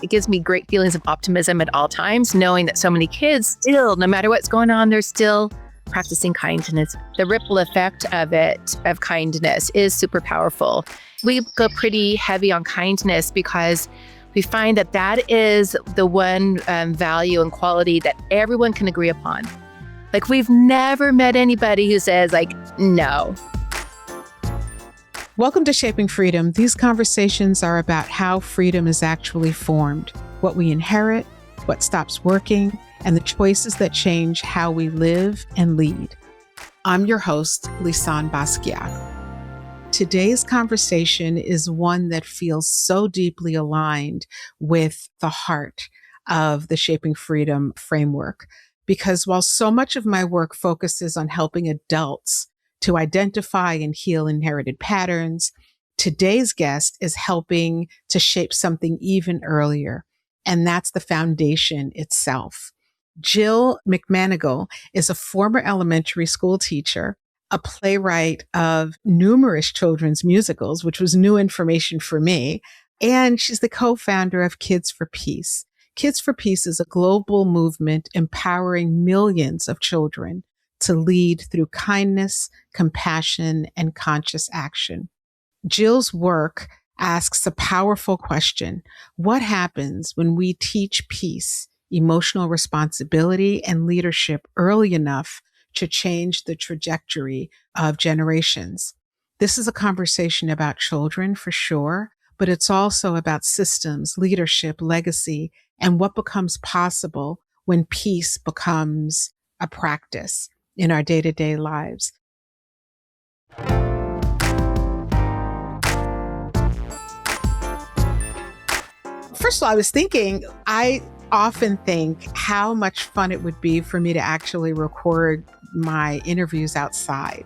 It gives me great feelings of optimism at all times, knowing that so many kids still, no matter what's going on, they're still practicing kindness. The ripple effect of it, of kindness, is super powerful. We go pretty heavy on kindness because we find that that is the one value and quality that everyone can agree upon. Like, we've never met anybody who says, like, no. Welcome to Shaping Freedom. These conversations are about how freedom is actually formed, what we inherit, what stops working, and the choices that change how we live and lead. I'm your host, Lisane Basquiat. Today's conversation is one that feels so deeply aligned with the heart of the Shaping Freedom framework, because while so much of my work focuses on helping adults to identify and heal inherited patterns, today's guest is helping to shape something even earlier, and that's the foundation itself. Jill McManigal is a former elementary school teacher, a playwright of numerous children's musicals, which was new information for me, and she's the co-founder of Kids for Peace. Kids for Peace is a global movement empowering millions of children to lead through kindness, compassion, and conscious action. Jill's work asks a powerful question: what happens when we teach peace, emotional responsibility, and leadership early enough to change the trajectory of generations? This is a conversation about children for sure, but it's also about systems, leadership, legacy, and what becomes possible when peace becomes a practice in our day-to-day lives. First of all, I was thinking, I often think how much fun it would be for me to actually record my interviews outside.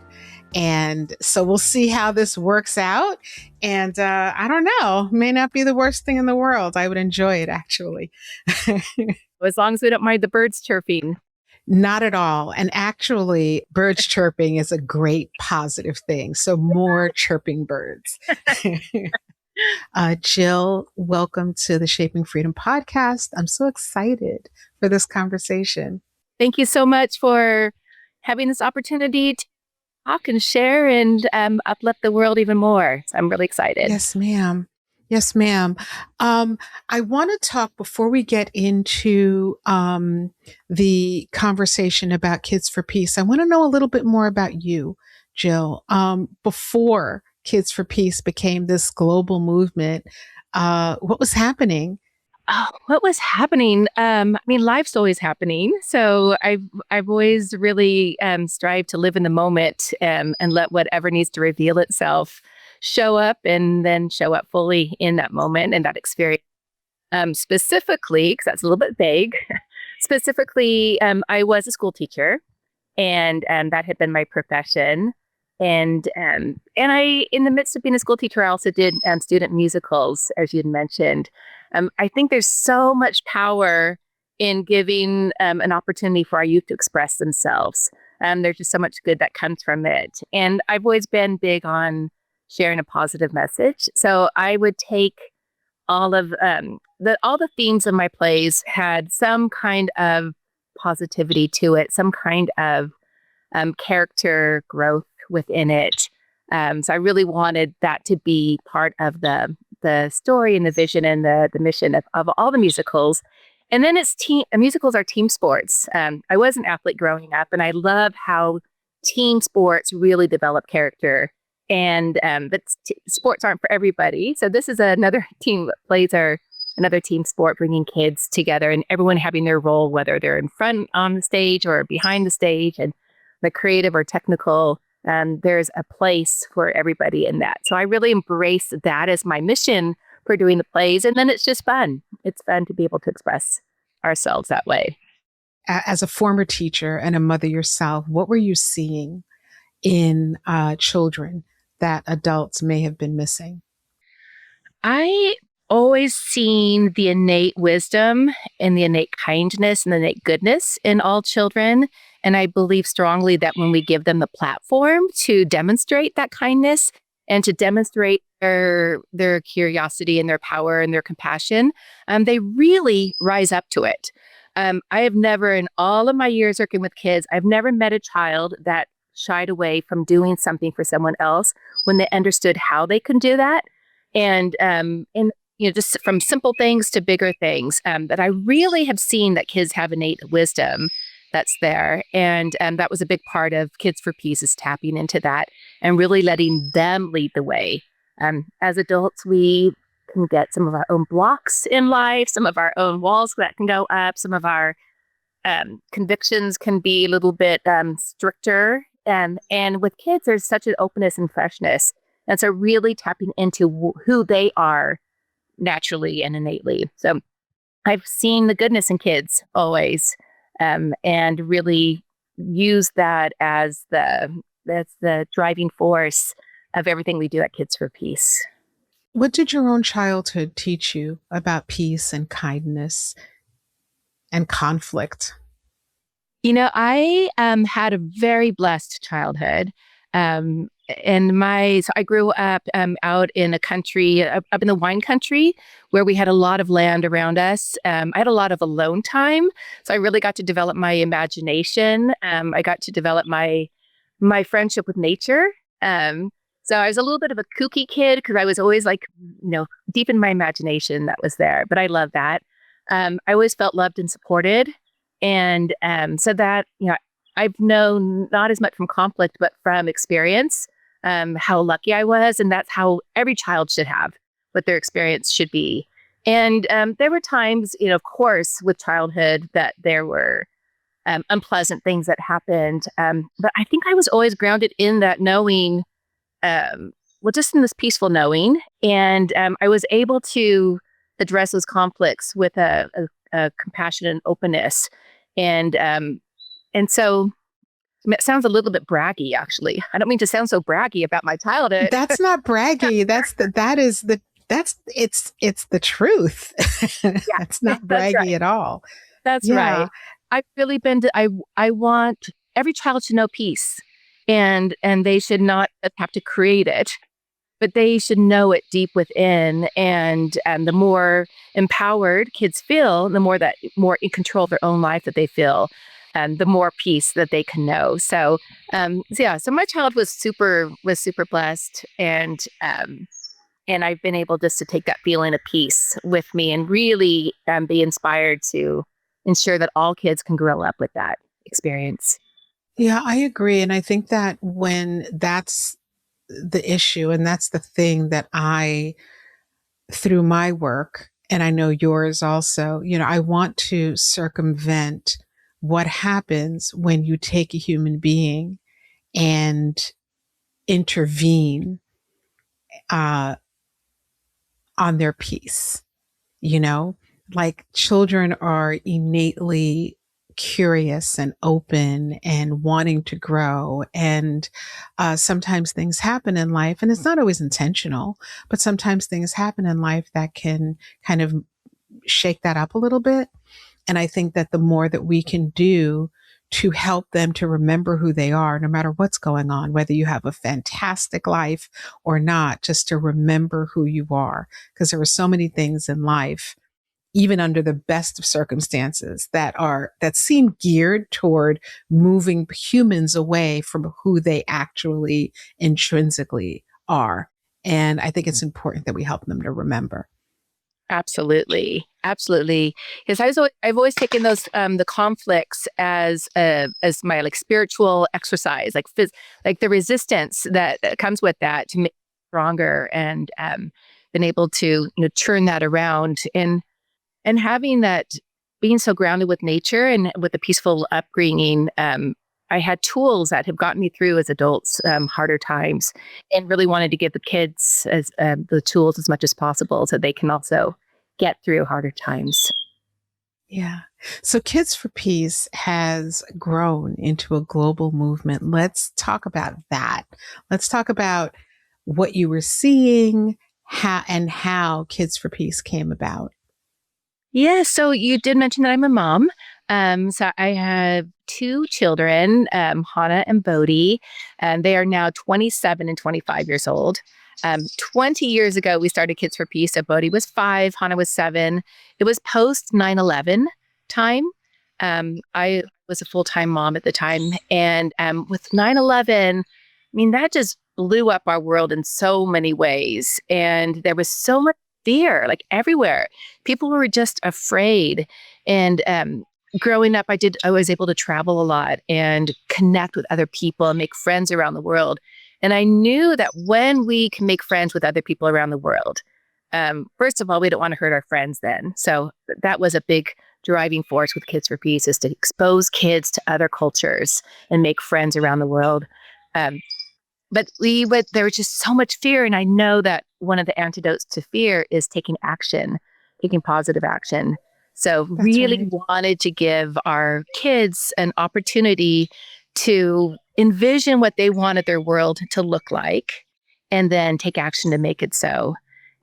And so we'll see how this works out. And I don't know, may not be the worst thing in the world. I would enjoy it, actually. As long as we don't mind the birds chirping. Not at all. And actually, birds chirping is a great positive thing. So more chirping birds. Jill, welcome to the Shaping Freedom podcast. I'm so excited for this conversation. Thank you so much for having this opportunity to talk and share and uplift the world even more. So I'm really excited. Yes, ma'am. Yes, ma'am. I want to talk before we get into the conversation about Kids for Peace. I want to know a little bit more about you, Jill. Before Kids for Peace became this global movement, what was happening? Oh, what was happening? Life's always happening. So I've always really strived to live in the moment and let whatever needs to reveal itself show up, and then show up fully in that moment and that experience. Specifically, because that's a little bit vague, specifically, I was a school teacher, and that had been my profession. And I, in the midst of being a school teacher, I also did student musicals, as you'd mentioned. I think there's so much power in giving an opportunity for our youth to express themselves. There's just so much good that comes from it. And I've always been big on sharing a positive message. So I would take all of all the themes of my plays had some kind of positivity to it, some kind of character growth within it. So I really wanted that to be part of the story and the vision and the mission of all the musicals. And then musicals are team sports. I was an athlete growing up, and I love how team sports really develop character. And but sports aren't for everybody. So this is another team. Plays are another team sport, bringing kids together and everyone having their role, whether they're in front on the stage or behind the stage, and the creative or technical. There's a place for everybody in that. So I really embrace that as my mission for doing the plays. And then it's just fun. It's fun to be able to express ourselves that way. As a former teacher and a mother yourself, what were you seeing in children that adults may have been missing? I always seen the innate wisdom and the innate kindness and the innate goodness in all children. And I believe strongly that when we give them the platform to demonstrate that kindness and to demonstrate their curiosity and their power and their compassion, they really rise up to it. I have never, in all of my years working with kids, I've never met a child that shied away from doing something for someone else when they understood how they can do that, and just from simple things to bigger things. That I really have seen that kids have innate wisdom that's there, and that was a big part of Kids for Peace, is tapping into that and really letting them lead the way. As adults, we can get some of our own blocks in life, some of our own walls that can go up, some of our convictions can be a little bit stricter. And with kids, there's such an openness and freshness. And so really tapping into who they are naturally and innately. So I've seen the goodness in kids always, and really use that as that's the driving force of everything we do at Kids for Peace. What did your own childhood teach you about peace and kindness and conflict? I had a very blessed childhood. Um, so I grew up out in a country, up in the wine country, where we had a lot of land around us. I had a lot of alone time, so I really got to develop my imagination. I got to develop my friendship with nature. So I was a little bit of a kooky kid because I was always like, deep in my imagination that was there. But I love that. I always felt loved and supported. And so that, I've known not as much from conflict, but from experience, how lucky I was. And that's how every child should have, what their experience should be. And there were times, of course, with childhood that there were unpleasant things that happened. But I think I was always grounded in that knowing, just in this peaceful knowing. And I was able to address those conflicts with a compassion and openness. And so it sounds a little bit braggy, actually. I don't mean to sound so braggy about my childhood. That's not braggy. It's the truth. Yeah, That's not that's braggy right. at all. That's Yeah. right. I've really been I want every child to know peace, and they should not have to create it, but they should know it deep within. And the more empowered kids feel, the more in control of their own life that they feel, and the more peace that they can know. So my child was super blessed, and I've been able just to take that feeling of peace with me and really be inspired to ensure that all kids can grow up with that experience. Yeah, I agree. And I think that when that's the issue, and that's the thing that through my work, and I know yours also, I want to circumvent what happens when you take a human being and intervene uh, on their peace. Like children are innately curious and open and wanting to grow. And sometimes things happen in life, and it's not always intentional, but sometimes things happen in life that can kind of shake that up a little bit. And I think that the more that we can do to help them to remember who they are, no matter what's going on, whether you have a fantastic life or not, just to remember who you are. Because there are so many things in life, even under the best of circumstances, that seem geared toward moving humans away from who they actually intrinsically are. And I think it's important that we help them to remember. Absolutely, absolutely. Because I've always taken those the conflicts as my like spiritual exercise, like the resistance that comes with that to make it stronger, and been able to turn that around, and having that, being so grounded with nature and with a peaceful upbringing. I had tools that have gotten me through as adults harder times, and really wanted to give the kids as the tools as much as possible so they can also get through harder times. Yeah. So Kids for Peace has grown into a global movement. Let's talk about that. Let's talk about what you were seeing, how Kids for Peace came about. Yeah, so you did mention that I'm a mom. So I have two children, Hannah and Bodhi, and they are now 27 and 25 years old. 20 years ago, we started Kids for Peace. So Bodhi was 5, Hannah was 7. It was post 9/11 time. I was a full-time mom at the time. And with 9/11, I mean, that just blew up our world in so many ways. And there was so much fear, like everywhere. People were just afraid. And growing up, I was able to travel a lot and connect with other people and make friends around the world. And I knew that when we can make friends with other people around the world, first of all, we don't want to hurt our friends then. So that was a big driving force with Kids for Peace, is to expose kids to other cultures and make friends around the world. Um, but there was just so much fear. And I know that one of the antidotes to fear is taking action, taking positive action. So That's really right. wanted to give our kids an opportunity to envision what they wanted their world to look like and then take action to make it so.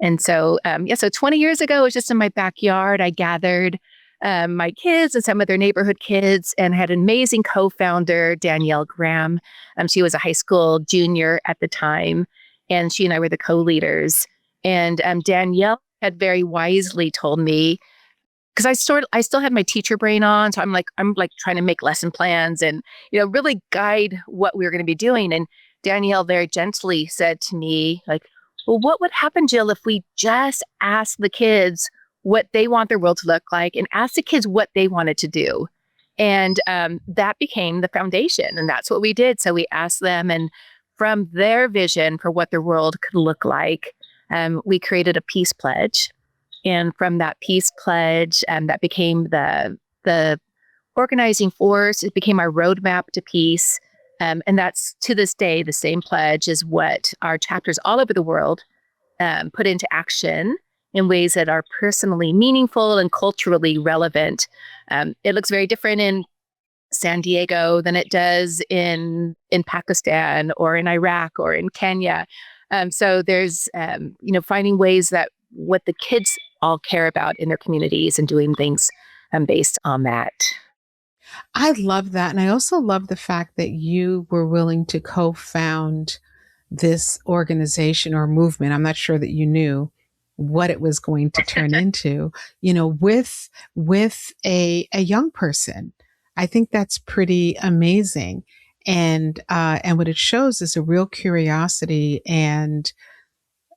And so, so 20 years ago, it was just in my backyard. I gathered my kids and some of their neighborhood kids and had an amazing co-founder, Danielle Graham. She was a high school junior at the time, and she and I were the co-leaders. And Danielle had very wisely told me, because I still had my teacher brain on, so I'm like trying to make lesson plans and really guide what we were going to be doing. And Danielle very gently said to me, like, well, what would happen, Jill, if we just ask the kids what they want their world to look like and ask the kids what they wanted to do? And that became the foundation. And that's what we did. So we asked them, and from their vision for what their world could look like, we created a peace pledge. And from that peace pledge, that became the organizing force. It became our roadmap to peace. And that's, to this day, the same pledge is what our chapters all over the world put into action in ways that are personally meaningful and culturally relevant. It looks very different in San Diego than it does in Pakistan or in Iraq or in Kenya. So there's finding ways that what the kids all care about in their communities and doing things based on that. I love that. And I also love the fact that you were willing to co-found this organization or movement. I'm not sure that you knew what it was going to turn into, with a young person. I think that's pretty amazing. And what it shows is a real curiosity and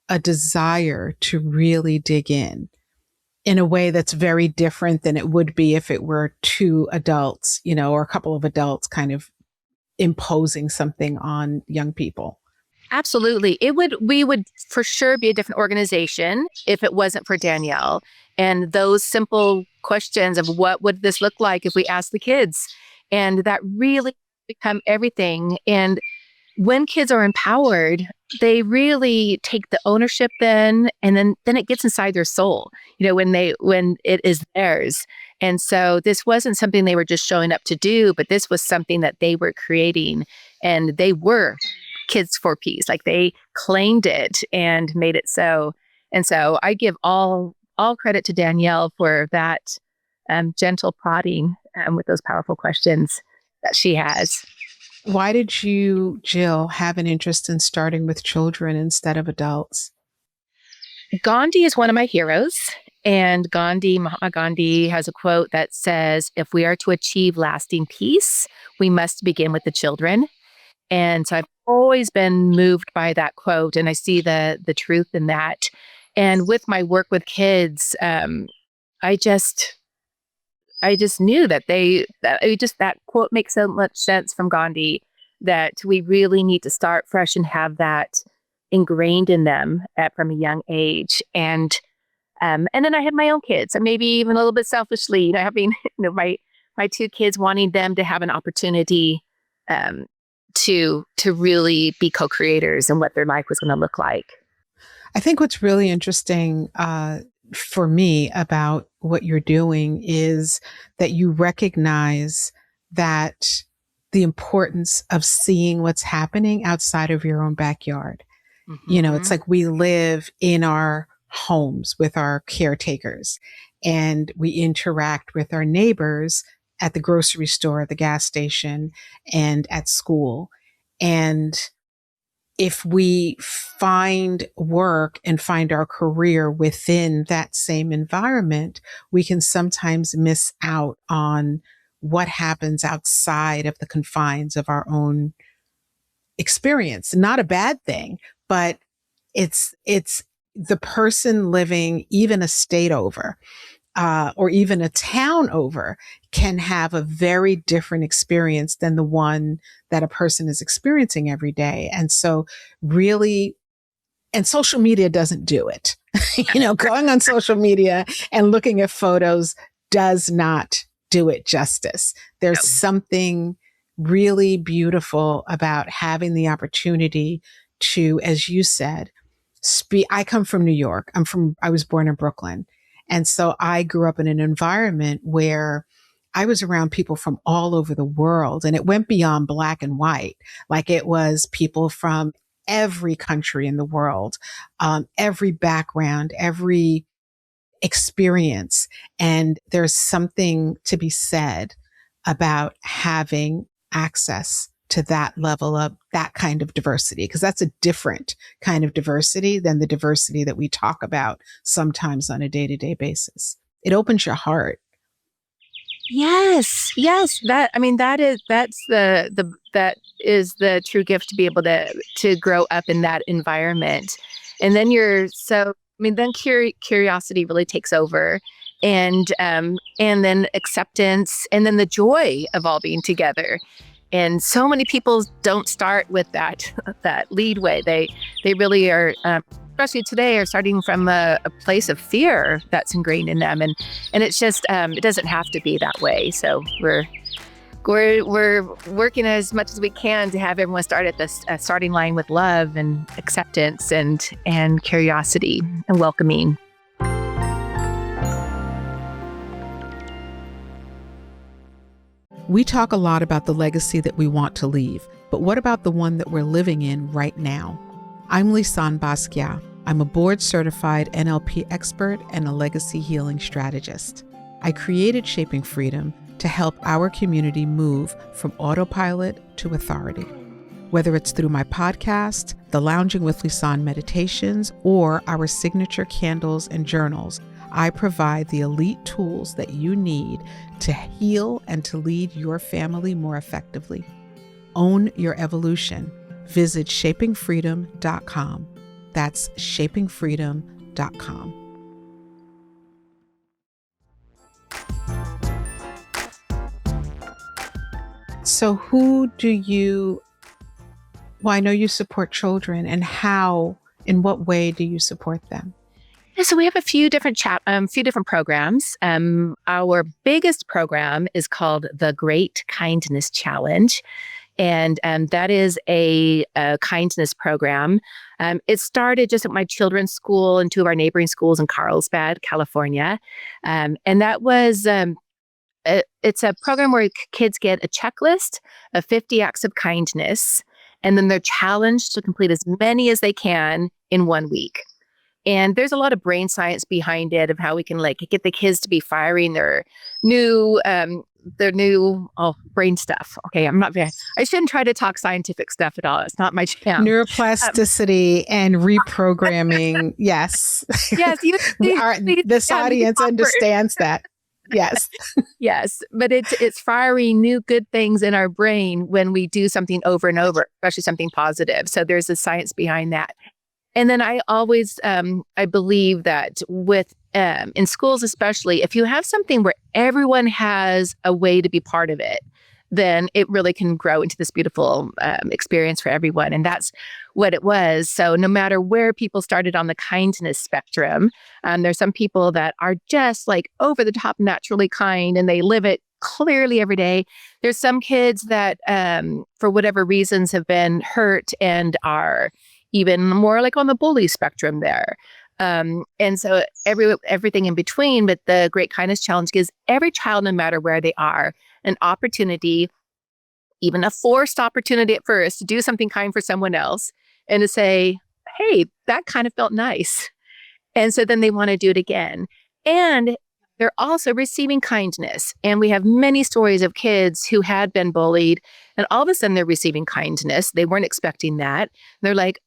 a desire to really dig in a way that's very different than it would be if it were two adults, or a couple of adults kind of imposing something on young people. Absolutely. We would for sure be a different organization if it wasn't for Danielle and those simple questions of what would this look like if we asked the kids. And that really become everything. And when kids are empowered, they really take the ownership then, and then it gets inside their soul, when it is theirs. And so this wasn't something they were just showing up to do, but this was something that they were creating, and they were Kids for Peace. Like, they claimed it and made it so. And so I give all credit to Danielle for that gentle prodding with those powerful questions that she has. Why did you, Jill, have an interest in starting with children instead of adults? Gandhi is one of my heroes. And Mahatma Gandhi has a quote that says, if we are to achieve lasting peace, we must begin with the children. And so I've always been moved by that quote, and I see the truth in that. And with my work with kids, I just knew that quote makes so much sense from Gandhi, that we really need to start fresh and have that ingrained in them from a young age. And then I had my own kids, and maybe even a little bit selfishly, having my two kids, wanting them to have an opportunity to really be co-creators and what their life was going to look like. I think what's really interesting for me about what you're doing is that you recognize that the importance of seeing what's happening outside of your own backyard. Mm-hmm. It's like we live in our homes with our caretakers, and we interact with our neighbors at the grocery store, at the gas station, and at school. And if we find work and find our career within that same environment, we can sometimes miss out on what happens outside of the confines of our own experience. Not a bad thing, but it's the person living even a state over, or even a town over, can have a very different experience than the one that a person is experiencing every day. And so really, and social media doesn't do it. Going on social media and looking at photos does not do it justice. There's something really beautiful about having the opportunity to, as you said, speak. I come from New York. I was born in Brooklyn. And so I grew up in an environment where I was around people from all over the world, and it went beyond black and white. Like, it was people from every country in the world, every background, every experience. And there's something to be said about having access to that level of that kind of diversity, because that's a different kind of diversity than the diversity that we talk about sometimes on a day-to-day basis. It opens your heart. Yes, yes. That is the true gift, to be able to grow up in that environment. And then then curiosity really takes over, and then acceptance, and then the joy of all being together. And so many people don't start with that lead way. They really are, especially today, are starting from a place of fear that's ingrained in them, and it's just it doesn't have to be that way. So we're working as much as we can to have everyone start at this starting line with love and acceptance and curiosity and welcoming. We talk a lot about the legacy that we want to leave, but what about the one that we're living in right now? I'm Lisane Basquiat. I'm a board-certified NLP expert and a legacy healing strategist. I created Shaping Freedom to help our community move from autopilot to authority. Whether it's through my podcast, the Lounging with Lisane meditations, or our signature candles and journals, I provide the elite tools that you need to heal and to lead your family more effectively. Own your evolution. Visit shapingfreedom.com. That's shapingfreedom.com. So I know you support children, and in what way do you support them? So we have a few different programs. Our biggest program is called the Great Kindness Challenge. And that is a kindness program. It started just at my children's school and two of our neighboring schools in Carlsbad, California. And that was, it's a program where kids get a checklist of 50 acts of kindness, and then they're challenged to complete as many as they can in 1 week. And there's a lot of brain science behind it of how we can get the kids to be firing their new brain stuff. Okay, I shouldn't try to talk scientific stuff at all. It's not my jam. Neuroplasticity and reprogramming. Yes. Yes. This audience understands that. Yes. Yes. But it's firing new good things in our brain when we do something over and over, especially something positive. So there's a science behind that. And then I always, I believe that in schools especially, if you have something where everyone has a way to be part of it, then it really can grow into this beautiful experience for everyone. And that's what it was. So no matter where people started on the kindness spectrum, there's some people that are just over the top naturally kind, and they live it clearly every day. There's some kids that, for whatever reasons, have been hurt and are even more on the bully spectrum there. And so everything in between. But the Great Kindness Challenge gives every child, no matter where they are, an opportunity, even a forced opportunity at first, to do something kind for someone else and to say, hey, that kind of felt nice. And so then they want to do it again. And they're also receiving kindness. And we have many stories of kids who had been bullied, and all of a sudden they're receiving kindness. They weren't expecting that. They're like,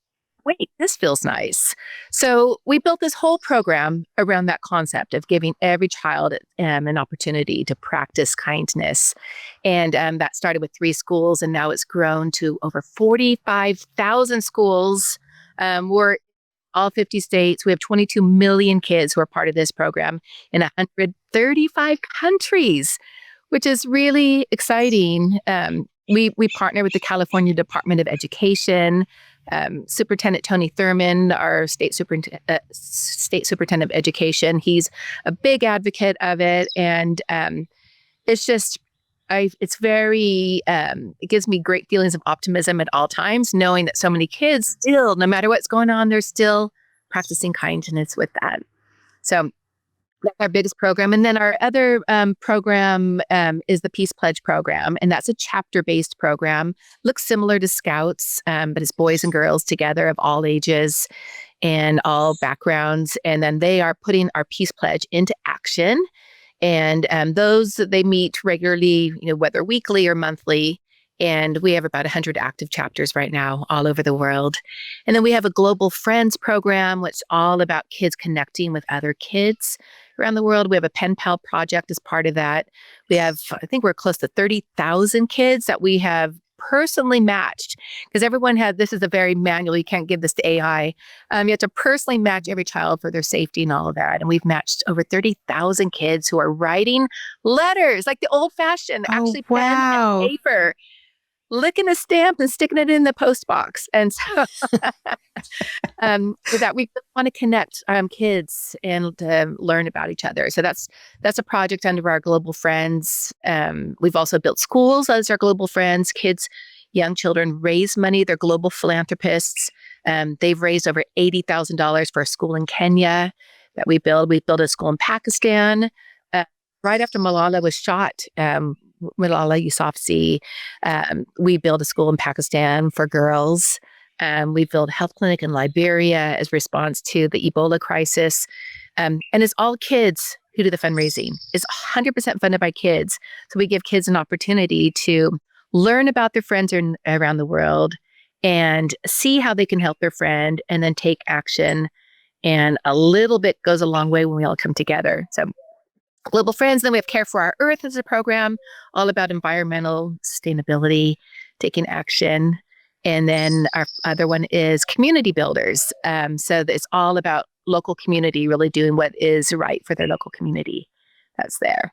wait, this feels nice. So we built this whole program around that concept of giving every child an opportunity to practice kindness. And that started with 3 schools, and now it's grown to over 45,000 schools. We're all 50 states. We have 22 million kids who are part of this program in 135 countries, which is really exciting. We partner with the California Department of Education. Superintendent Tony Thurman, our state superintendent of education, he's a big advocate of it, and it's just, it's very, it gives me great feelings of optimism at all times, knowing that so many kids still, no matter what's going on, they're still practicing kindness with that. So that's our biggest program. And then our other program is the Peace Pledge program. And that's a chapter-based program. Looks similar to Scouts, but it's boys and girls together of all ages and all backgrounds. And then they are putting our Peace Pledge into action. And those, they meet regularly, whether weekly or monthly. And we have about 100 active chapters right now all over the world. And then we have a Global Friends program, which is all about kids connecting with other kids around the world. We have a pen pal project as part of that. We have, I think we're close to 30,000 kids that we have personally matched, because everyone this is a very manual, you can't give this to AI. You have to personally match every child for their safety and all of that. And we've matched over 30,000 kids who are writing letters, like the old fashioned, actually pen and paper, licking a stamp and sticking it in the post box. And so with that, we want to connect kids and learn about each other. So that's a project under our Global Friends. We've also built schools as our Global Friends. Kids, young children raise money. They're global philanthropists. They've raised over $80,000 for a school in Kenya that we build. We built a school in Pakistan. Right after Malala was shot, Malala Yousafzai, we built a school in Pakistan for girls. We built a health clinic in Liberia as response to the Ebola crisis. And it's all kids who do the fundraising. It's 100% funded by kids. So we give kids an opportunity to learn about their friends around the world and see how they can help their friend and then take action. And a little bit goes a long way when we all come together. So Global Friends. Then we have Care for Our Earth as a program, all about environmental sustainability, taking action. And then our other one is Community Builders. So it's all about local community, really doing what is right for their local community. That's there.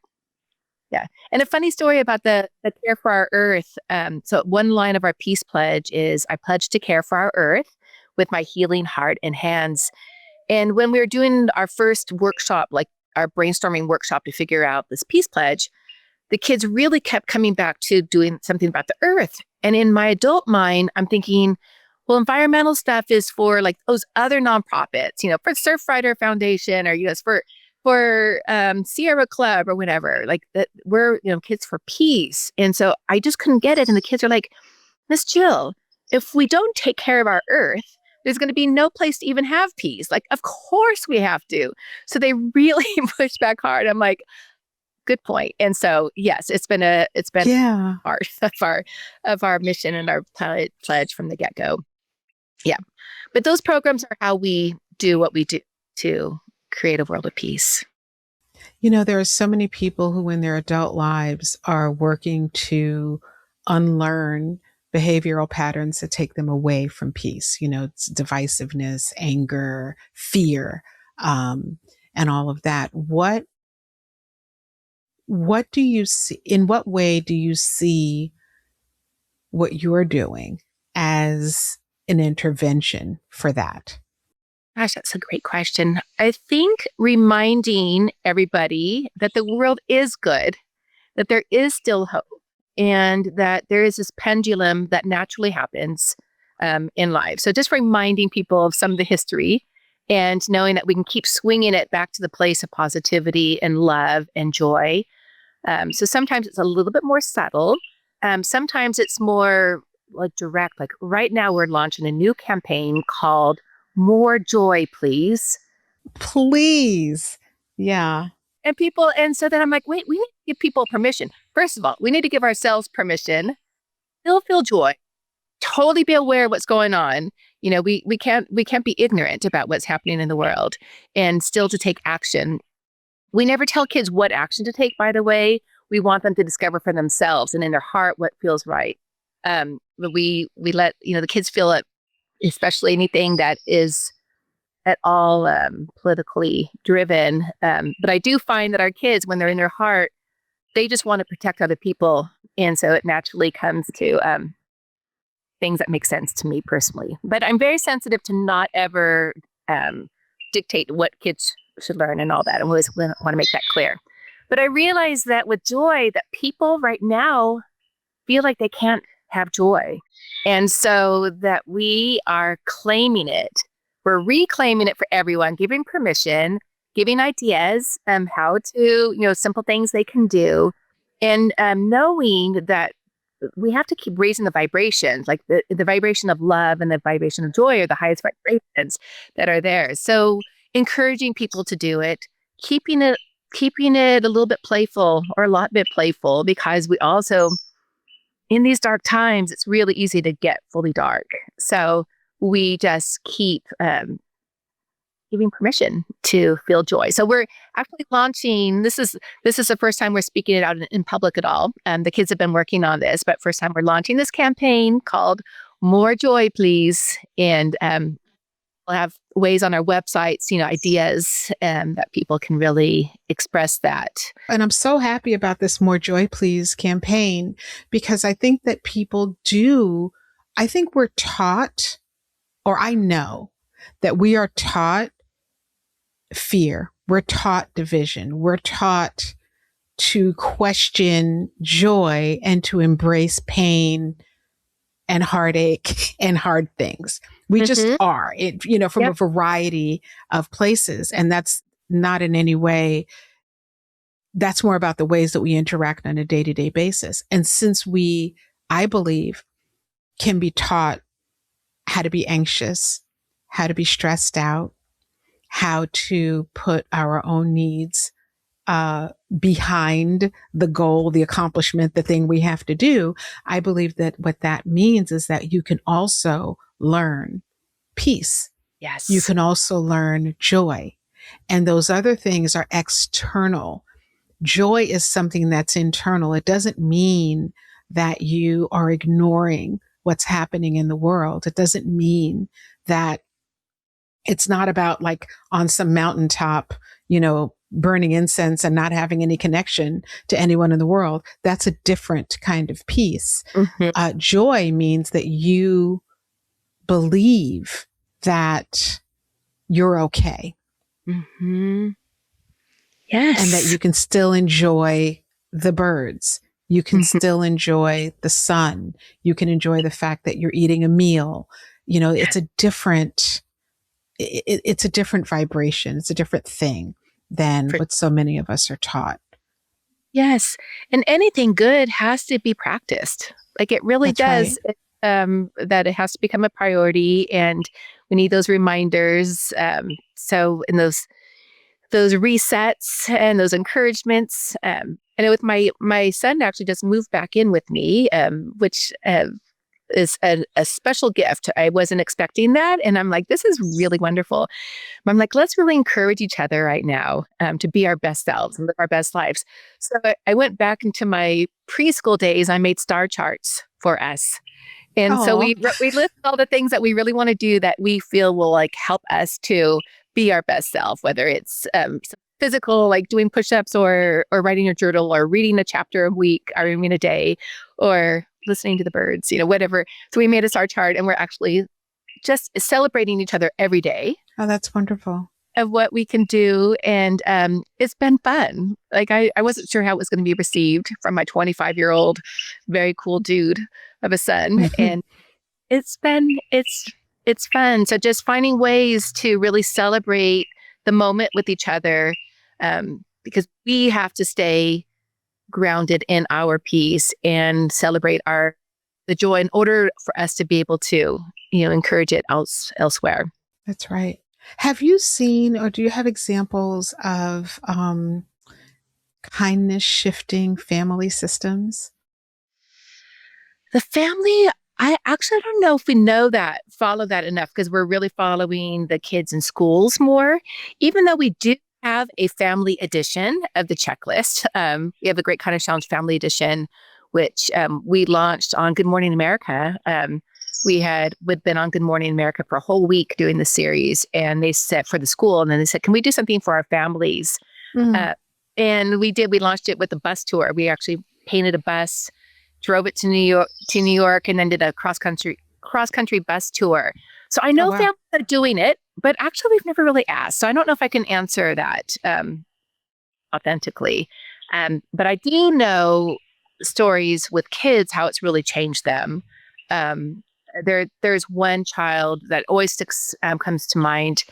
Yeah. And a funny story about the Care for Our Earth. So one line of our Peace Pledge is, I pledge to care for our earth with my healing heart and hands. And when we were doing our first workshop, like our brainstorming workshop to figure out this Peace Pledge, the kids really kept coming back to doing something about the earth. And in my adult mind, I'm thinking, well, environmental stuff is for like those other nonprofits, for Surfrider Foundation or for Sierra Club or whatever. Like that, we're Kids for Peace. And so I just couldn't get it. And the kids are like, Miss Jill, if we don't take care of our earth, there's going to be no place to even have peace. Like, of course we have to. So they really pushed back hard. I'm like, good point. And so, yes, it's been part of our mission and our pledge from the get-go. Yeah. But those programs are how we do what we do to create a world of peace. There are so many people who in their adult lives are working to unlearn behavioral patterns that take them away from peace. It's divisiveness, anger, fear, and all of that. What do you see? In what way do you see what you're doing as an intervention for that? Gosh, that's a great question. I think reminding everybody that the world is good, that there is still hope, and that there is this pendulum that naturally happens in life. So just reminding people of some of the history and knowing that we can keep swinging it back to the place of positivity and love and joy. So sometimes it's a little bit more subtle. Sometimes it's more like direct. Like right now we're launching a new campaign called More Joy, Please. Please. Yeah. And so then I'm like, wait, we need to give people permission. First of all, we need to give ourselves permission, still feel joy, totally be aware of what's going on. We can't be ignorant about what's happening in the world and still to take action. We never tell kids what action to take, by the way. We want them to discover for themselves and in their heart what feels right. But we let the kids feel it, especially anything that is at all politically driven. But I do find that our kids, when they're in their heart, they just want to protect other people, and so it naturally comes to things that make sense to me personally. But I'm very sensitive to not ever dictate what kids should learn and all that. I always want to make that clear. But I realize that with joy, that people right now feel like they can't have joy. And so that we are claiming it. We're reclaiming it for everyone, giving permission, giving ideas how to, simple things they can do. And knowing that we have to keep raising the vibrations, like the vibration of love and the vibration of joy are the highest vibrations that are there. So encouraging people to do it, keeping it a little bit playful or a lot bit playful, because we also, in these dark times, it's really easy to get fully dark. So we just keep giving permission to feel joy. So we're actually launching, this is the first time we're speaking it out in public at all. The kids have been working on this, but first time we're launching this campaign called More Joy, Please. And we'll have ways on our websites, ideas that people can really express that. And I'm so happy about this More Joy, Please campaign, because I think that I think we're taught, or I know that we are taught fear. We're taught division. We're taught to question joy and to embrace pain and heartache and hard things. We just are, from a variety of places. And that's not in any way, that's more about the ways that we interact on a day-to-day basis. And since we, I believe, can be taught how to be anxious, how to be stressed out, how to put our own needs behind the goal, the accomplishment, the thing we have to do. I believe that what that means is that you can also learn peace. Yes. You can also learn joy. And those other things are external. Joy is something that's internal. It doesn't mean that you are ignoring what's happening in the world. It doesn't mean that it's not about like on some mountaintop, burning incense and not having any connection to anyone in the world. That's a different kind of peace. Joy means that you believe that you're okay. Yes. And that you can still enjoy the birds. You can still enjoy the sun. You can enjoy the fact that you're eating a meal. It's a different vibration. It's a different thing than what so many of us are taught. Yes. And anything good has to be practiced. Like it really does. Right. That it has to become a priority, and we need those reminders. So in those resets and those encouragements, and with my son actually just moved back in with me, which is a special gift. I wasn't expecting that. And I'm like, this is really wonderful. I'm like, let's really encourage each other right now to be our best selves and live our best lives. So I went back into my preschool days. I made star charts for us. And so we list all the things that we really want to do that we feel will like help us to be our best self, whether it's physical, like doing push-ups or writing your journal or reading a chapter a week, or even a day, or listening to the birds, whatever. So we made a star chart, and we're actually just celebrating each other every day. Oh, that's wonderful. Of what we can do. And it's been fun. Like I wasn't sure how it was going to be received from my 25-year-old, very cool dude of a son. And it's fun. So just finding ways to really celebrate the moment with each other, because we have to stay grounded in our peace and celebrate the joy in order for us to be able to, encourage it elsewhere. That's right. Have you seen, or do you have examples of kindness shifting family systems? The family, I actually don't know if we follow that enough because we're really following the kids in schools more, even though we do have a family edition of the checklist. We have a Great Kindness Challenge family edition, which we launched on Good Morning America. We'd been on Good Morning America for a whole week doing the series, and they said for the school, and then they said, can we do something for our families? Mm. Uh, and we did. We launched it with a bus tour. We actually painted a bus, drove it to New York, and then did a cross country bus tour. So I Oh, know wow. families are doing it, but actually we've never really asked. So I don't know if I can answer that authentically. But I do know stories with kids how it's really changed them. There's one child that always comes to mind.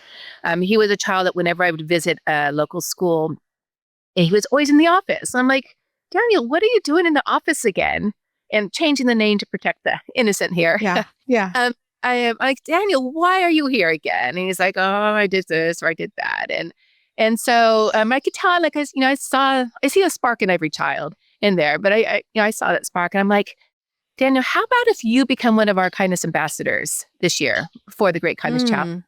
He was a child that whenever I would visit a local school, and he was always in the office. And I'm like, Daniel, what are you doing in the office again? And changing the name to protect the innocent here. Yeah. Yeah. I am like, Daniel, why are you here again? And he's like, oh, I did this or I did that. And so I could tell, like, I see a spark in every child in there, but I saw that spark and I'm like, Daniel, how about if you become one of our kindness ambassadors this year for the Great Kindness Challenge? Mm.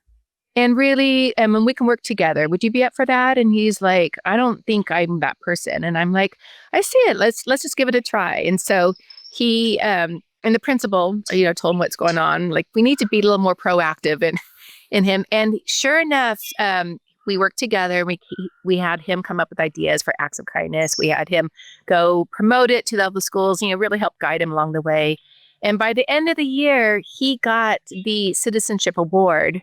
And really, and we can work together. Would you be up for that? And he's like, I don't think I'm that person. And I'm like, I see it. Let's just give it a try. And so he and the principal, told him what's going on. Like, we need to be a little more proactive in him. And sure enough, we worked together. We had him come up with ideas for acts of kindness. We had him go promote it to the other schools. Really help guide him along the way. And by the end of the year, he got the citizenship award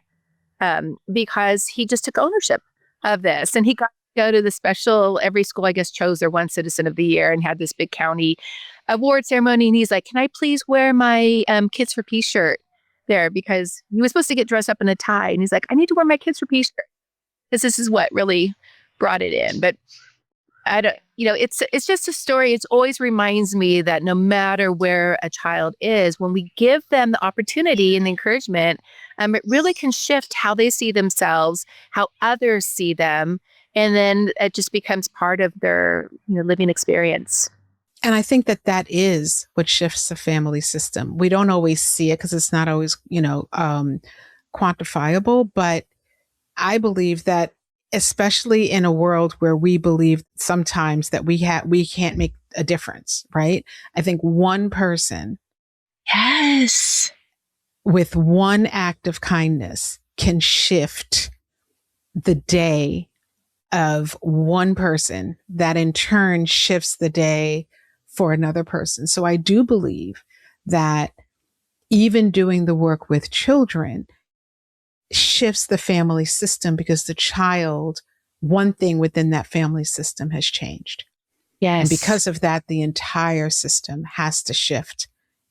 because he just took ownership of this. And he got to go to the special, every school, I guess, chose their one citizen of the year and had this big county award ceremony. And he's like, can I please wear my Kids for Peace shirt there? Because he was supposed to get dressed up in a tie. And he's like, I need to wear my Kids for Peace shirt. Because this is what really brought it in. But I don't, it's just a story. It always reminds me that no matter where a child is, when we give them the opportunity and the encouragement, it really can shift how they see themselves, how others see them, and then it just becomes part of their living experience. And I think that is what shifts the family system. We don't always see it because it's not always, quantifiable, but I believe that especially in a world where we believe sometimes that we can't make a difference, right? I think one person Yes. with one act of kindness can shift the day of one person that in turn shifts the day for another person. So I do believe that even doing the work with children shifts the family system because one thing within that family system has changed. Yes. And because of that, the entire system has to shift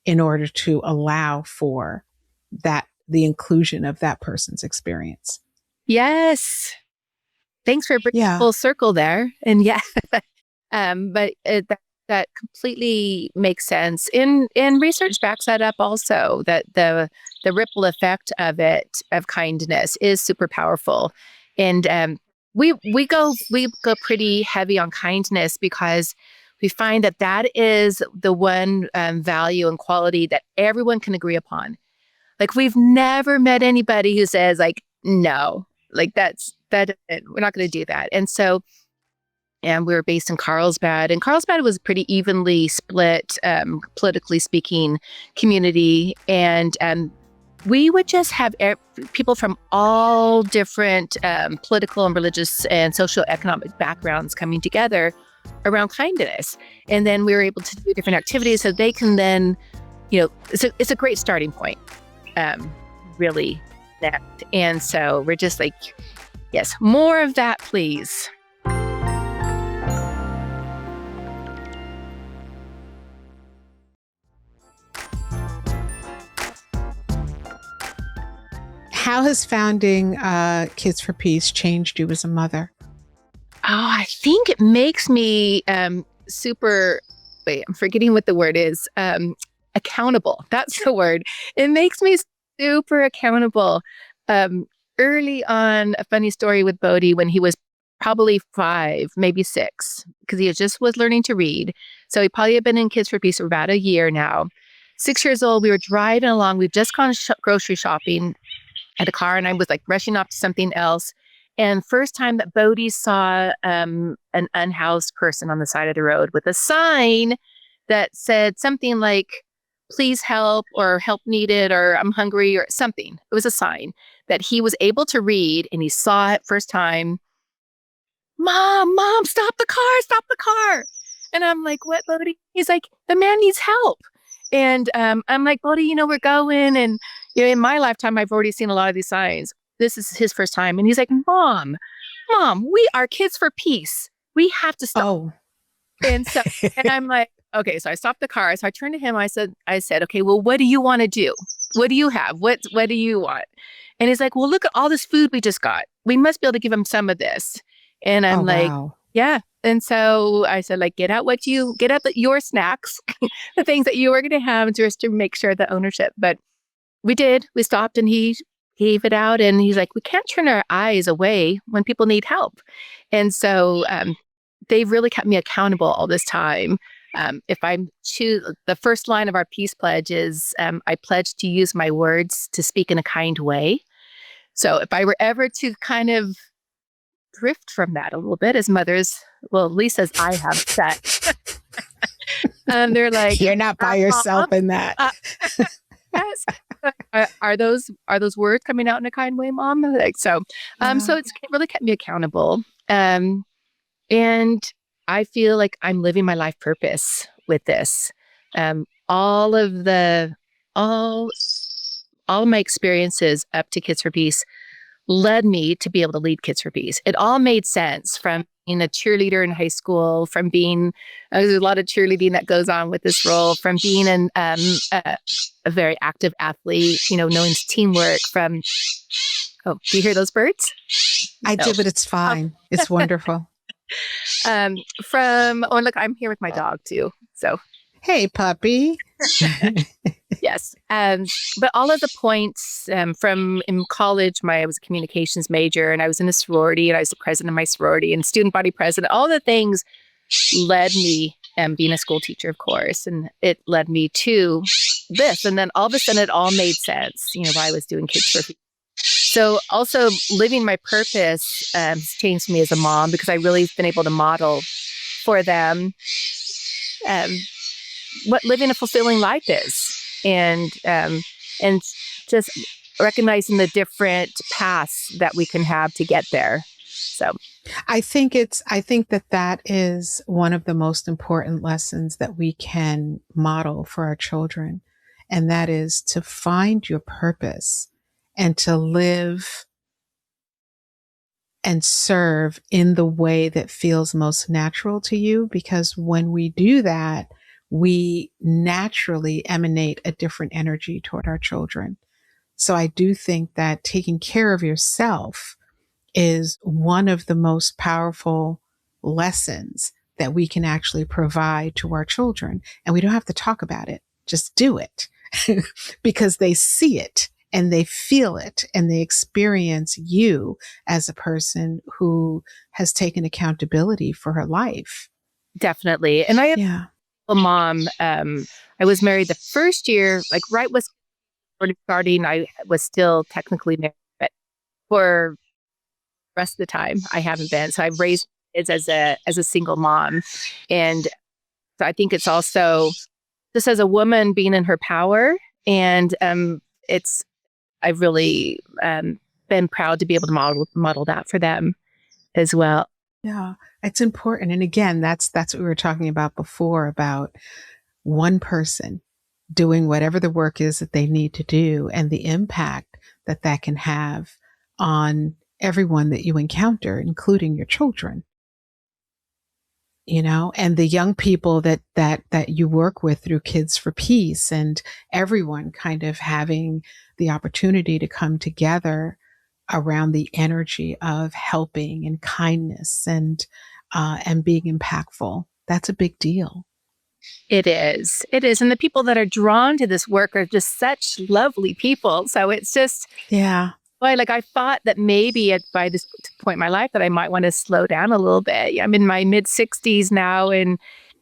in order to allow for the inclusion of that person's experience. Yes. Thanks for bringing Yeah. full circle there. And yeah, but that completely makes sense. And research backs that up also, that the ripple effect of kindness is super powerful. And we go pretty heavy on kindness because we find that is the one value and quality that everyone can agree upon. Like, we've never met anybody who says, like, no, like that we're not going to do that. And we were based in Carlsbad, and Carlsbad was a pretty evenly split, politically speaking, community. And we would just have people from all different political and religious and socioeconomic backgrounds coming together around kindness. And then we were able to do different activities so they can then, it's a great starting point, really. And so we're just like, yes, more of that, please. How has founding Kids for Peace changed you as a mother? Oh, I think it makes me super, wait, I'm forgetting what the word is. Accountable. That's the word. It makes me super accountable. Early on, a funny story with Bodhi when he was probably 5, maybe 6, because he just was learning to read. So he probably had been in Kids for Peace for about a year now. 6 years old, we were driving along. We'd just gone grocery shopping at a car, and I was like rushing off to something else. And first time that Bodhi saw an unhoused person on the side of the road with a sign that said something like, please help, or help needed, or I'm hungry, or something. It was a sign that he was able to read, and he saw it first time. Mom, stop the car. And I'm like, what, Bodhi? He's like, the man needs help. And I'm like, Bodhi, we're going. And in my lifetime, I've already seen a lot of these signs. This is his first time. And he's like, Mom, we are Kids for Peace. We have to stop. Oh. And so, and I'm like, okay, so I stopped the car. So I turned to him. I said, okay, well, what do you want to do? What do you have? What do you want? And he's like, well, look at all this food we just got. We must be able to give him some of this. And I'm like, wow. Yeah. And so I said, like, get out your snacks, the things that you were going to have, just to make sure the ownership. But we did. We stopped, and he gave it out, and he's like, we can't turn our eyes away when people need help. And so they've really kept me accountable all this time. If I'm the first line of our peace pledge is, I pledge to use my words to speak in a kind way. So if I were ever to kind of drift from that a little bit, as mothers, well, at least as I have said, they're like, you're not by yourself in that. Yes. Are those words coming out in a kind way, Mom? Like, so it's really kept me accountable. And I feel like I'm living my life purpose with this. All of my experiences up to Kids for Peace led me to be able to lead Kids for Peace. It all made sense, from being a cheerleader in high school, from being, there's a lot of cheerleading that goes on with this role, from being a very active athlete, knowing teamwork, from, oh, do you hear those birds? I do, but it's fine. It's wonderful. Look, I'm here with my dog too. So. Hey, puppy. Yes. But all of the points from in college, I was a communications major, and I was in a sorority, and I was the president of my sorority and student body president. All the things led me, being a school teacher, of course, and it led me to this. And then all of a sudden it all made sense, why I was doing Kids for Peace. So also living my purpose has changed me as a mom, because I really have been able to model for them what living a fulfilling life is, and just recognizing the different paths that we can have to get there. So I think that is one of the most important lessons that we can model for our children. And that is to find your purpose and to live and serve in the way that feels most natural to you. Because when we do that, we naturally emanate a different energy toward our children. So I do think that taking care of yourself is one of the most powerful lessons that we can actually provide to our children. And we don't have to talk about it. Just do it because they see it and they feel it and they experience you as a person who has taken accountability for her life. Definitely. And I have a mom. I was married the first year, like right was starting. I was still technically married, but for the rest of the time, I haven't been. So I've raised kids as a single mom, and so I think it's also just as a woman being in her power, and I've really been proud to be able to model that for them as well. Yeah, it's important. And again, that's what we were talking about before, about one person doing whatever the work is that they need to do and the impact that can have on everyone that you encounter, including your children. And the young people that you work with through Kids for Peace, and everyone kind of having the opportunity to come together around the energy of helping and kindness and being impactful. That's a big deal. It is. And the people that are drawn to this work are just such lovely people. So it's just, Boy, like I thought that maybe by this point in my life that I might want to slow down a little bit. I'm in my mid 60s now, and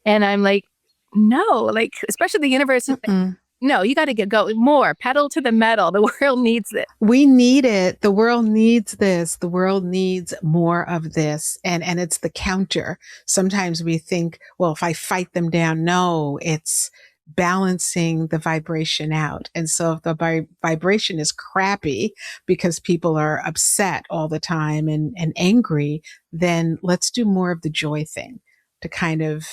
I'm like, no, like especially the universe is like, Mm-mm. no, you got to get going more, pedal to the metal. The world needs it. We need it. The world needs this. The world needs more of this. And it's the counter. Sometimes we think, well, if I fight them down, no, it's balancing the vibration out. And so if the vibration is crappy because people are upset all the time and angry, then let's do more of the joy thing to kind of,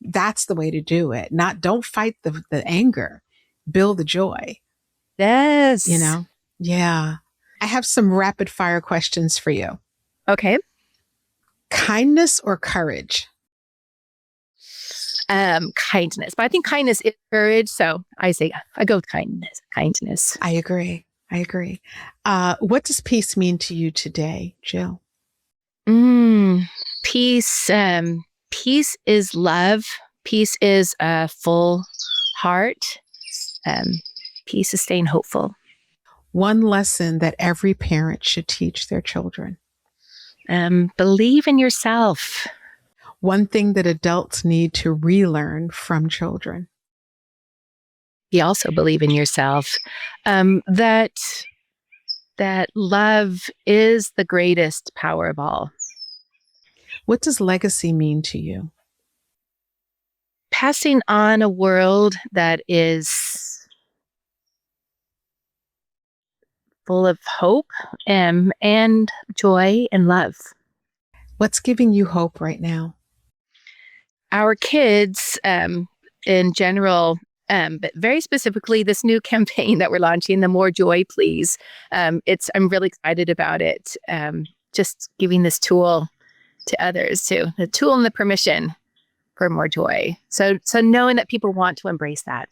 that's the way to do it. Not, don't fight the anger, build the joy. You Yes. know? Yeah. I have some rapid fire questions for you. Okay. Kindness or courage? Kindness, but I think kindness is courage. So I say I go with kindness. Kindness. I agree. I agree. What does peace mean to you today, Jill? Peace. Peace is love. Peace is a full heart. Peace is staying hopeful. One lesson that every parent should teach their children. Believe in yourself. One thing that adults need to relearn from children. You also believe in yourself. That love is the greatest power of all. What does legacy mean to you? Passing on a world that is full of hope and joy and love. What's giving you hope right now? Our kids, in general, but very specifically, this new campaign that we're launching, the More Joy, Please. I'm really excited about it. Just giving this tool to others too, the tool and the permission for more joy. So knowing that people want to embrace that.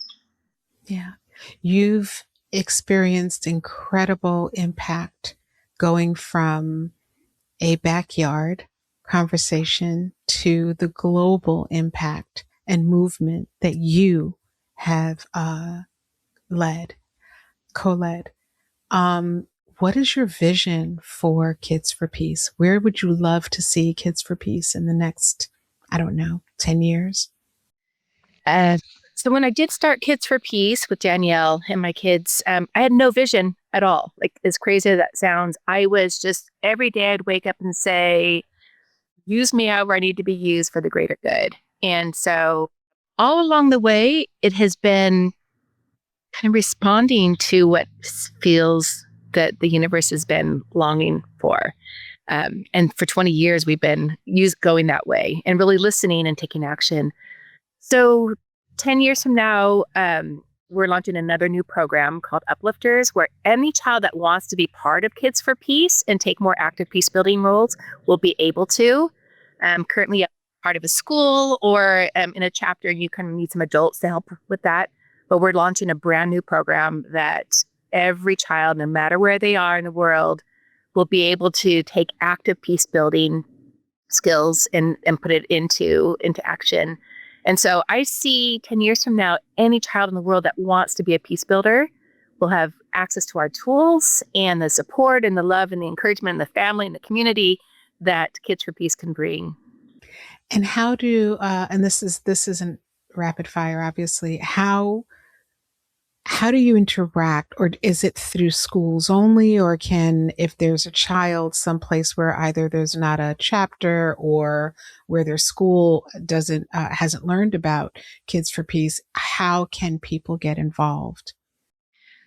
Yeah. You've experienced incredible impact going from a backyard conversation to the global impact and movement that you have co-led. What is your vision for Kids for Peace? Where would you love to see Kids for Peace in the next, 10 years? So when I did start Kids for Peace with Danielle and my kids, I had no vision at all. Like as crazy as that sounds, I was just every day I'd wake up and say, use me however I need to be used for the greater good. And so all along the way, it has been kind of responding to what feels that the universe has been longing for. And for 20 years, we've been going that way and really listening and taking action. So 10 years from now, we're launching another new program called Uplifters, where any child that wants to be part of Kids for Peace and take more active peace building roles will be able to. Currently, part of a school or in a chapter, you kind of need some adults to help with that. But we're launching a brand new program that every child, no matter where they are in the world, will be able to take active peace building skills and put it into action. And so I see 10 years from now, any child in the world that wants to be a peace builder will have access to our tools and the support and the love and the encouragement and the family and the community that Kids for Peace can bring. And how do, and this isn't rapid fire, obviously, how do you interact, or is it through schools only, or if there's a child someplace where either there's not a chapter or where their school hasn't learned about Kids for Peace, how can people get involved?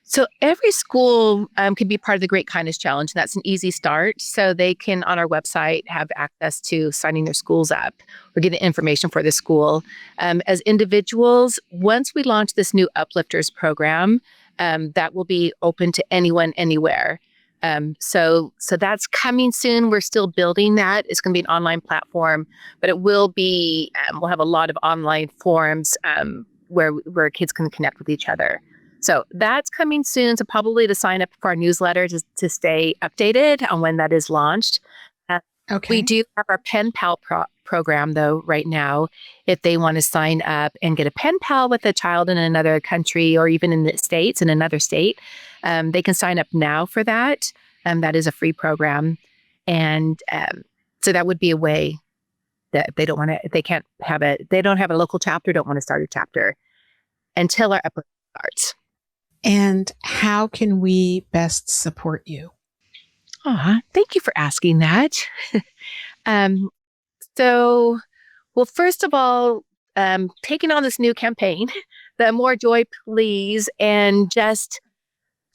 So every school can be part of the Great Kindness Challenge, and that's an easy start. So they can, on our website, have access to signing their schools up or getting information for the school. As individuals, once we launch this new Uplifters program, that will be open to anyone, anywhere. So that's coming soon. We're still building that. It's going to be an online platform, but it will be, we'll have a lot of online forums where kids can connect with each other. So that's coming soon. So probably to sign up for our newsletter to stay updated on when that is launched. Okay. We do have our pen pal program though right now. If they want to sign up and get a pen pal with a child in another country or even in the States, in another state, they can sign up now for that. That is a free program. And so that would be a way that they don't want to, they don't have a local chapter, don't want to start a chapter until our episode starts. And how can we best support you? Thank you for asking that. um, so, well, first of all, taking on this new campaign, the More Joy, Please, and just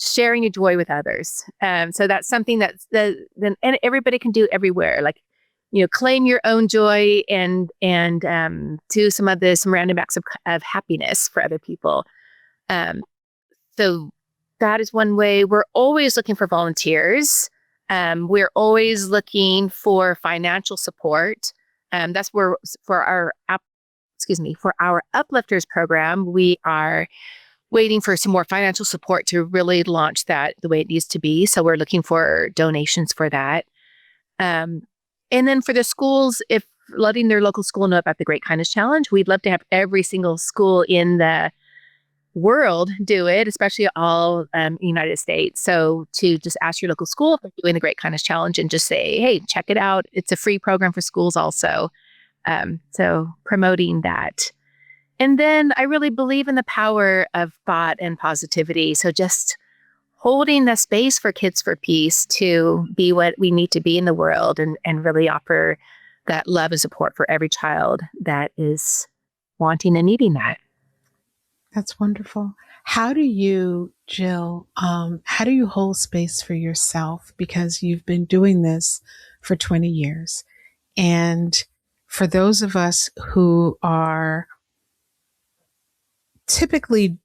sharing your joy with others. So that's something and everybody can do everywhere. Like, claim your own joy and do some random acts of happiness for other people. So that is one way. We're always looking for volunteers. We're always looking for financial support. That's where for our Uplifters program, we are waiting for some more financial support to really launch that the way it needs to be. So we're looking for donations for that. And then for the schools, if letting their local school know about the Great Kindness Challenge, we'd love to have every single school in the world do it, especially all United States. So to just ask your local school if they're doing the Great Kindness Challenge and just say, hey, check it out. It's a free program for schools also. So promoting that. And then I really believe in the power of thought and positivity. So just holding the space for Kids for Peace to be what we need to be in the world and really offer that love and support for every child that is wanting and needing that. That's wonderful. How do you, Jill, how do you hold space for yourself? Because you've been doing this for 20 years. And for those of us who are typically,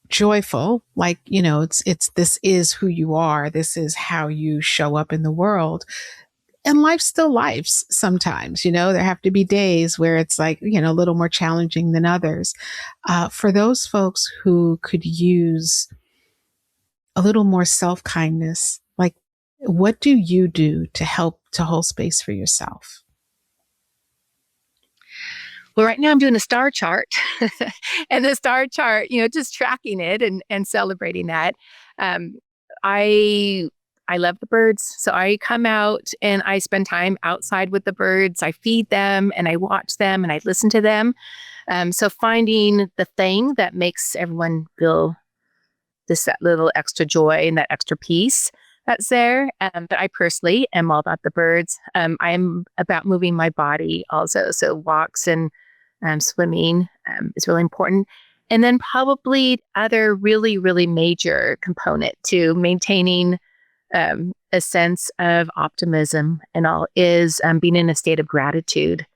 joyful, like, it's this is who you are. This is how you show up in the world. And life's still lives sometimes, there have to be days where it's like, a little more challenging than others. For those folks who could use a little more self-kindness, like, what do you do to help to hold space for yourself? Well, right now I'm doing a star chart and the star chart, just tracking it and celebrating that. I love the birds. So I come out and I spend time outside with the birds. I feed them and I watch them and I listen to them. So finding the thing that makes everyone feel that little extra joy and that extra peace that's there. But I personally am all about the birds. I am about moving my body also. So walks and swimming is really important. And then probably other really, really major component to maintaining a sense of optimism and all is being in a state of gratitude.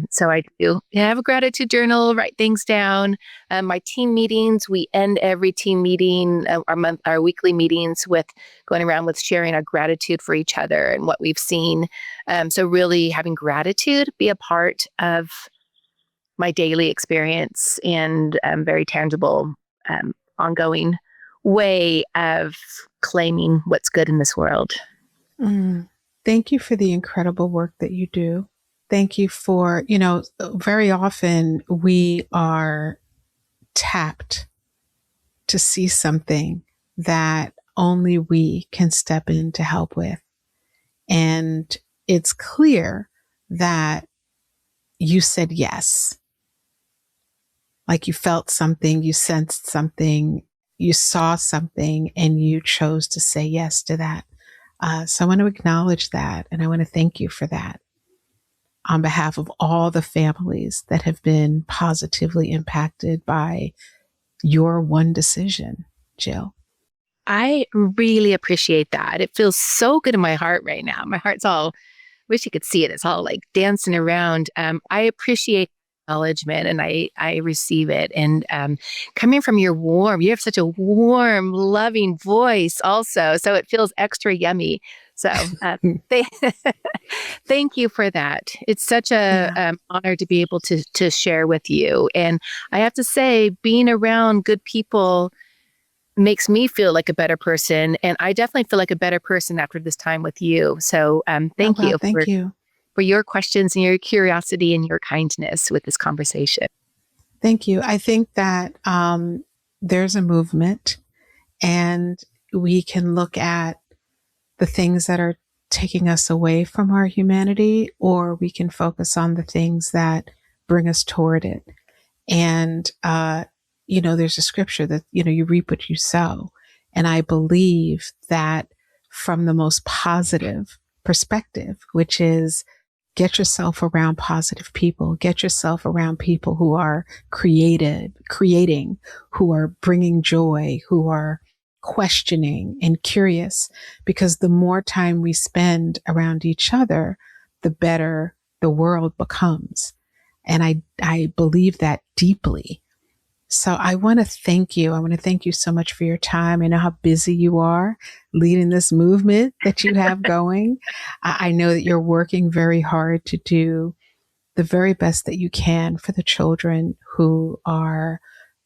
So I do have a gratitude journal, write things down. My team meetings, we end every team meeting, our weekly meetings with going around with sharing our gratitude for each other and what we've seen. So really having gratitude be a part of my daily experience and very tangible, ongoing way of claiming what's good in this world. Thank you for the incredible work that you do. Thank you for, very often we are tapped to see something that only we can step in to help with. And it's clear that you said yes. Like you felt something, you sensed something, you saw something, and you chose to say yes to that. So I want to acknowledge that, and I want to thank you for that on behalf of all the families that have been positively impacted by your one decision, Jill. I really appreciate that. It feels so good in my heart right now. My heart's all, wish you could see it. It's all like dancing around. I appreciate acknowledgement and I receive it. And coming from you have such a warm, loving voice also. So it feels extra yummy. So thank you for that. It's such a honor to be able to share with you. And I have to say, being around good people makes me feel like a better person. And I definitely feel like a better person after this time with you. So thank you for your questions and your curiosity and your kindness with this conversation. Thank you. I think that there's a movement, and we can look at the things that are taking us away from our humanity, or we can focus on the things that bring us toward it. And, there's a scripture that, you reap what you sow. And I believe that from the most positive perspective, which is get yourself around positive people, get yourself around people who are creating, who are bringing joy, who are questioning and curious, because the more time we spend around each other, the better the world becomes. And I believe that deeply. So I want to thank you. I want to thank you so much for your time. I know how busy you are leading this movement that you have going. I know that you're working very hard to do the very best that you can for the children who are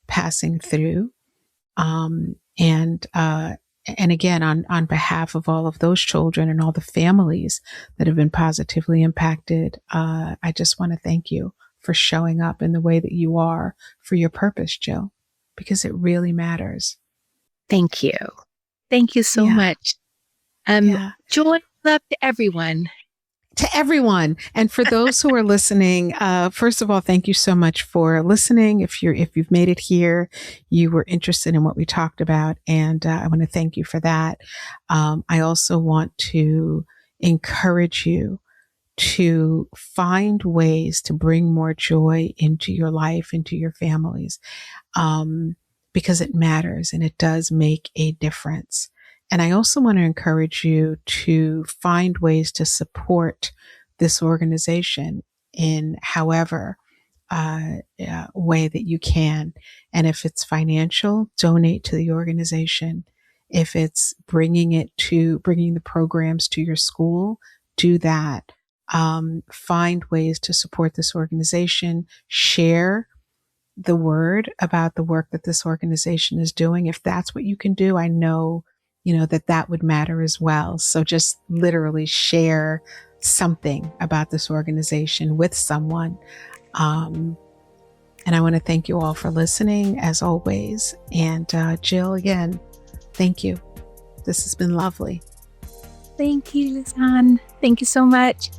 passing through. And again, on behalf of all of those children and all the families that have been positively impacted, I just want to thank you for showing up in the way that you are for your purpose, Jill, because it really matters. Thank you. Thank you so much. Joy, love to everyone. To everyone. And for those who are listening, first of all, thank you so much for listening. If you've made it here, you were interested in what we talked about. And I want to thank you for that. I also want to encourage you to find ways to bring more joy into your life, into your families, because it matters and it does make a difference. And I also want to encourage you to find ways to support this organization in however way that you can. And if it's financial, donate to the organization. If it's bringing the programs to your school, do that. Find ways to support this organization. Share the word about the work that this organization is doing. If that's what you can do, I know that would matter as well. So just literally share something about this organization with someone. And I want to thank you all for listening, as always. And Jill, again, thank you. This has been lovely. Thank you, Lisane. Thank you so much.